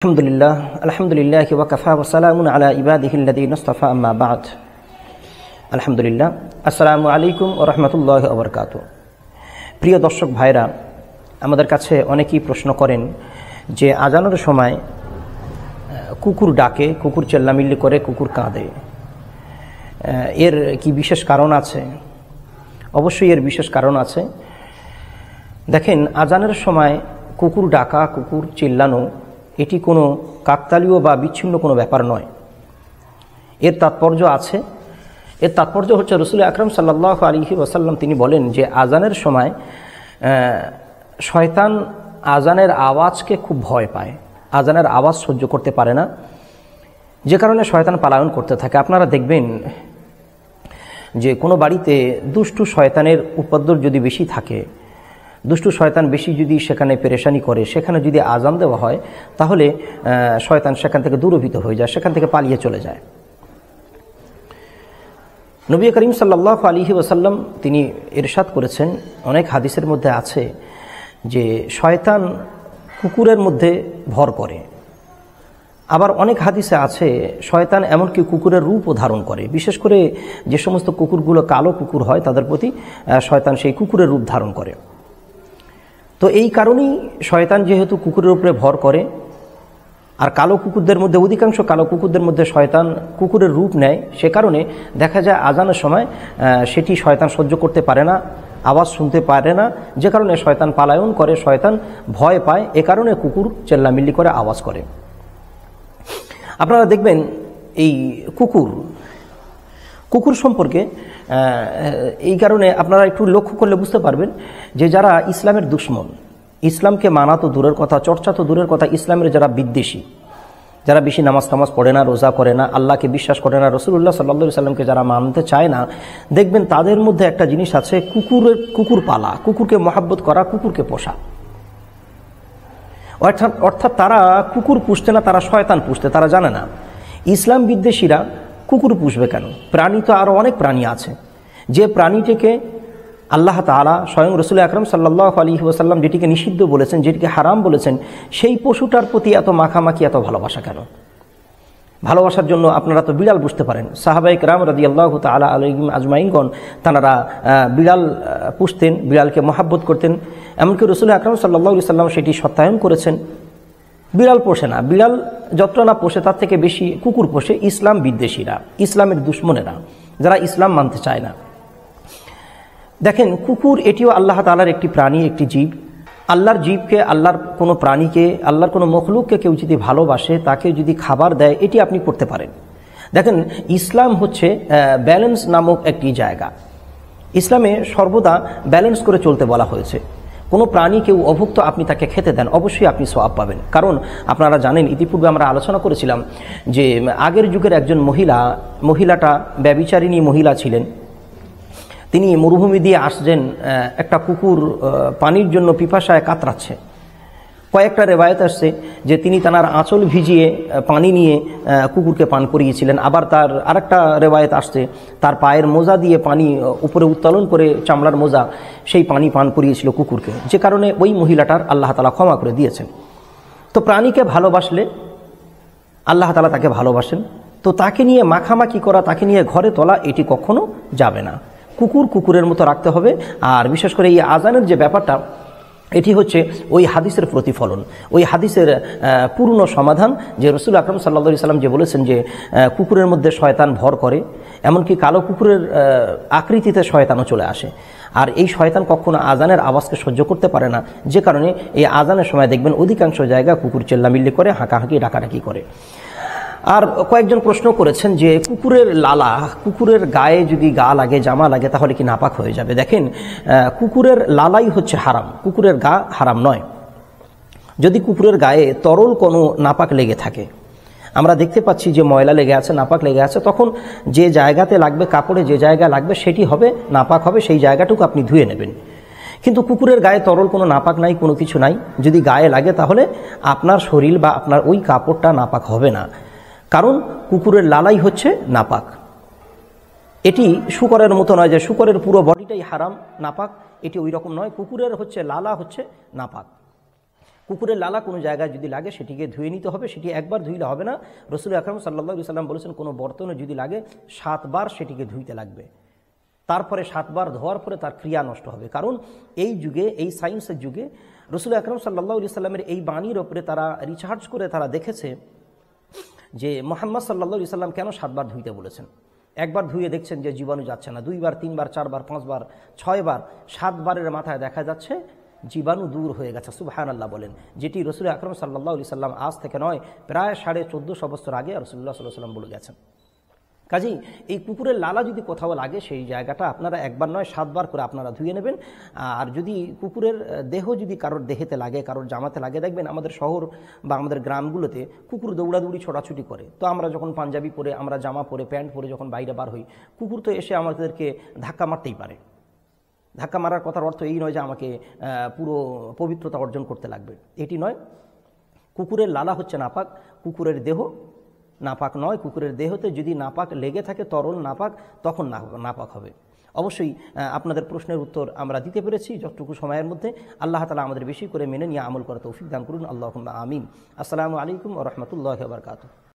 আলহামদুলিল্লাহ আলহামদুলিল্লাহি ওয়া কাফা ওয়া সালামুন আলা ইবাদিহিল্লাযীনা ইসতাফা আম্মা বা'দ। আলহামদুলিল্লাহ। আসসালামু আলাইকুম ওয়া রাহমাতুল্লাহি ওয়া বারাকাতুহু। প্রিয় দর্শক ভাইরা, আমাদের কাছে অনেকেই প্রশ্ন করেন যে আজানের সময় কুকুর ডাকে, কুকুর চেল্লামিল্লি করে, কুকুর কাঁদে, এর কি বিশেষ কারণ আছে? অবশ্যই এর বিশেষ কারণ আছে। দেখেন, আজানের সময় কুকুর ডাকা, কুকুর চিল্লানো এটি কোনো কাকতালীয় বা বিচ্ছিন্ন কোনো ব্যাপার নয়। এর তাৎপর্য আছে। এর তাৎপর্য হচ্ছে রাসূল আকরাম সাল্লাল্লাহু আলাইহি ওয়াসাল্লাম তিনি বলেন যে আজানের সময় শয়তান আজানের আওয়াজকে খুব ভয় পায়, আজানের আওয়াজ সহ্য করতে পারে না, যে কারণে শয়তান পালায়ন করতে থাকে। আপনারা দেখবেন যে কোনো বাড়িতে দুষ্টু শয়তানের উপদ্রব যদি বেশি থাকে, দুষ্টু শয়তান বেশি যদি সেখানে পেরেশানি করে, সেখানে যদি আজান দেওয়া হয় তাহলে শয়তান সেখান থেকে দূরভীত হয়ে যায়, সেখান থেকে পালিয়ে চলে যায়। নবী করিম সাল্লাল্লাহু আলাইহি ওয়াসাল্লাম তিনি ইরশাদ করেছেন, অনেক হাদিসের মধ্যে আছে যে শয়তান কুকুরের মধ্যে ভর করে। আবার অনেক হাদিসে আছে শয়তান এমনকি কুকুরের রূপও ধারণ করে। বিশেষ করে যে সমস্ত কুকুরগুলো কালো কুকুর হয় তাদের প্রতি শয়তান সেই কুকুরের রূপ ধারণ করে। তো এই কারণেই শয়তান যেহেতু কুকুরের উপরে ভর করে, আর কালো কুকুরদের মধ্যে অধিকাংশ কালো কুকুরদের মধ্যে শয়তান কুকুরের রূপ নেয়, সে কারণে দেখা যায় আজানের সময় সেটি শয়তান সহ্য করতে পারে না, আওয়াজ শুনতে পারে না, যে কারণে শয়তান পালায়ন করে, শয়তান ভয় পায়, এ কারণে কুকুর চেল্লামিল্লি করে, আওয়াজ করে। আপনারা দেখবেন এই কুকুর সম্পর্কে এই কারণে আপনারা একটু লক্ষ্য করলে বুঝতে পারবেন যে যারা ইসলামের দুশ্মন, ইসলামকে মানা তো দূরের কথা, চর্চা তো দূরের কথা, ইসলামের যারা বিদ্বেষী, যারা বেশি নামাজ পড়ে না, রোজা করে না, আল্লাহকে বিশ্বাস করে না, রাসূলুল্লাহ সাল্লাল্লাহু আলাইহি সাল্লামকে যারা মানতে চায় না, দেখবেন তাদের মধ্যে একটা জিনিস আছে, কুকুর পালা, কুকুরকে মহাব্বত করা, কুকুরকে পোষা। অর্থাৎ তারা কুকুর পুষতে না, তারা শয়তান পুষতে, তারা জানে না। ইসলাম বিদ্বেষীরা কুকুর পুষবে কেন? প্রাণী তো আরও অনেক প্রাণী আছে, যে প্রাণীটিকে আল্লাহ তাআলা স্বয়ং রাসূল আকরাম সাল্লাল্লাহু আলাইহি ওয়াসাল্লাম যেটিকে নিষিদ্ধ বলেছেন, যেটিকে হারাম বলেছেন, সেই পশুটার প্রতি এত মাখামাখি, এত ভালোবাসা কেন? ভালোবাসার জন্য আপনারা তো বিড়াল বুঝতে পারেন। সাহাবায়ে কেরাম রাদিয়াল্লাহু তাআলা আলাইহিম আজমাইনগণ তাঁরা বিড়াল পুষতেন, বিড়ালকে মহাব্বত করতেন। এমনকি রাসূল আকরাম সাল্লাল্লাহু আলাইহি সাল্লাম সেটি সত্যায়ন করেছেন। বিড়াল পোষে না, বিড়াল যতটা না পোষে তার থেকে বেশি কুকুর পোষে ইসলাম বিদ্বেষীরা, ইসলামের দুশ্মনেরা, যারা ইসলাম মানতে চায় না। দেখেন, কুকুর এটিও আল্লাহ তাআলার একটি প্রাণী, একটি জীব। আল্লাহর জীবকে, আল্লাহর কোনো প্রাণীকে, আল্লাহর কোনো মখলুককে কেউ যদি ভালোবাসে, তাকে যদি খাবার দেয়, এটি আপনি করতে পারেন। দেখেন, ইসলাম হচ্ছে ব্যালেন্স নামক একটি জায়গা। ইসলামে সর্বদা ব্যালেন্স করে চলতে বলা হয়েছে। কোনো প্রাণী কেউ অভুক্ত আপনি তাকে খেতে দেন, অবশ্যই আপনি সওয়াব পাবেন। কারণ আপনারা জানেন, ইতিপূর্বে আমরা আলোচনা করেছিলাম যে আগের যুগের একজন মহিলাটা ব্যভিচারিণী মহিলা ছিলেন। তিনি মরুভূমি দিয়ে আসছেন, একটা কুকুর পানির জন্য পিপাসায় কাতরাচ্ছে। কয়েকটা রেওয়ায়েত আসছে যে তিনি তার আঁচল ভিজিয়ে পানি নিয়ে কুকুরকে পান করিয়েছিলেন। আবার তার আরেকটা রেওয়ায়েত আসছে তার পায়ের মোজা দিয়ে পানি উপরে উত্তোলন করে, চামড়ার মোজা, সেই পানি পান করিয়েছিল কুকুরকে, যে কারণে ওই মহিলাটার আল্লাহ তাআলা ক্ষমা করে দিয়েছেন। তো প্রাণীকে ভালোবাসলে আল্লাহ তাআলা তাকে ভালোবাসেন। তো তাকে নিয়ে মাখামাখি করা, তাকে নিয়ে ঘরে তোলা, এটি কখনো যাবে না। কুকুরের মতো রাখতে হবে। আর বিশেষ করে এই আজানের যে ব্যাপারটা, এটি হচ্ছে ওই হাদিসের প্রতিফলন, ওই হাদিসের পূর্ণ সমাধান, যে রাসূল আকরাম সাল্লাল্লাহু আলাইহি সাল্লাম যে বলেছেন যে কুকুরের মধ্যে শয়তান ভর করে, এমনকি কালো কুকুরের আকৃতিতে শয়তানও চলে আসে। আর এই শয়তান কখনো আজানের আওয়াজকে সহ্য করতে পারে না, যে কারণে এই আজানের সময় দেখবেন অধিকাংশ জায়গা কুকুর চেল্লামিল্লি করে, হাঁকাহাঁকি, ডাকাডাকি করে। আর কয়েকজন প্রশ্ন করেছেন যে কুকুরের লালা, কুকুরের গায়ে যদি গা লাগে, জামা লাগে, তাহলে কি নাপাক হয়ে যাবে? দেখেন, কুকুরের লালাই হচ্ছে হারাম, কুকুরের গা হারাম নয়। যদি কুকুরের গায়ে তরল কোনো নাপাক লেগে থাকে, আমরা দেখতে পাচ্ছি যে ময়লা লেগে আছে, নাপাক লেগে আছে, তখন যে জায়গাতে লাগবে, কাপড়ে যে জায়গা লাগবে সেটি হবে নাপাক হবে, সেই জায়গাটুকু আপনি ধুয়ে নেবেন। কিন্তু কুকুরের গায়ে তরল কোনো নাপাক নাই, কোনো কিছু নাই, যদি গায়ে লাগে তাহলে আপনার শরীর বা আপনার ওই কাপড়টা নাপাক হবে না, কারণ কুকুরের লালাই হচ্ছে নাপাক। এটি শূকরের মতো নয় যে শূকরের পুরো বডিটাই হারাম, নাপাক, এটি ওই রকম নয়। কুকুরের হচ্ছে লালা হচ্ছে নাপাক। কুকুরের লালা কোনো জায়গায় যদি লাগে সেটিকে ধুয়ে নিতে হবে, সেটি একবার ধুইলে হবে না। রসুল আকরাম সাল্লাল্লাহু আলাইহি সাল্লাম বলেছেন কোনো বর্তনে যদি লাগে 7 বার সেটিকে ধুইতে লাগবে, তারপরে 7 বার ধোয়ার পরে তার ক্রিয়া নষ্ট হবে। কারণ এই যুগে, এই সায়েন্সের যুগে রসুল আকরাম সাল্লাল্লাহু আলাইহি সাল্লামের এই বাণীর ওপরে তারা রিসার্চ করে তারা দেখেছে যে মুহাম্মদ সাল্লাল্লাহু আলাইহি সাল্লাম কেন 7 বার ধুইতে বলেছেন। একবার ধুয়ে দেখছেন যে জীবাণু যাচ্ছে না, 2 বার 3 বার 4 বার 5 বার 6 বার 7 বারের মাথায় দেখা যাচ্ছে জীবাণু দূর হয়ে গেছে। সুবহানাল্লাহ বলেন, যেটি রসুল আকরাম সাল্লাল্লাহু আলাইহি সাল্লাম আজ থেকে নয় প্রায় 1450 বছর আগে রাসূলুল্লাহ সাল্লাল্লাহু আলাইহি সাল্লাম বলে গেছেন। কাজেই এই কুকুরের লালা যদি কোথাও লাগে সেই জায়গাটা আপনারা একবার নয় 7 বার করে আপনারা ধুয়ে নেবেন। আর যদি কুকুরের দেহ যদি কারোর দেহেতে লাগে, কারোর জামাতে লাগে, দেখবেন আমাদের শহর বা আমাদের গ্রামগুলোতে কুকুর দৌড়াদৌড়ি ছোটাছুটি করে, তো আমরা যখন পাঞ্জাবি পরে, আমরা জামা পরে, প্যান্ট পরে যখন বাইরে বার হই, কুকুর তো এসে আমাদেরকে ধাক্কা মারতেই পারে। ধাক্কা মারার কথার অর্থ এই নয় যে আমাকে পুরো পবিত্রতা অর্জন করতে লাগবে, এটি নয়। কুকুরের লালা হচ্ছে নাপাক, কুকুরের দেহ নাপাক নয়। কুকুরের দেহতে যদি নাপাক লেগে থাকে, তরল নাপাক, তখন নাপাক হবে। অবশ্যই আপনাদের প্রশ্নের উত্তর আমরা দিতে পেরেছি যতটুকু সময়ের মধ্যে। আল্লাহ তাআলা আমাদের বেশি করে মেনে নিয়ে আমল করা তৌফিক দান করুন। আল্লাহুম্মা আমিন। আসসালামু আলাইকুম ওয়া রাহমাতুল্লাহি ওয়া বারাকাতুহু।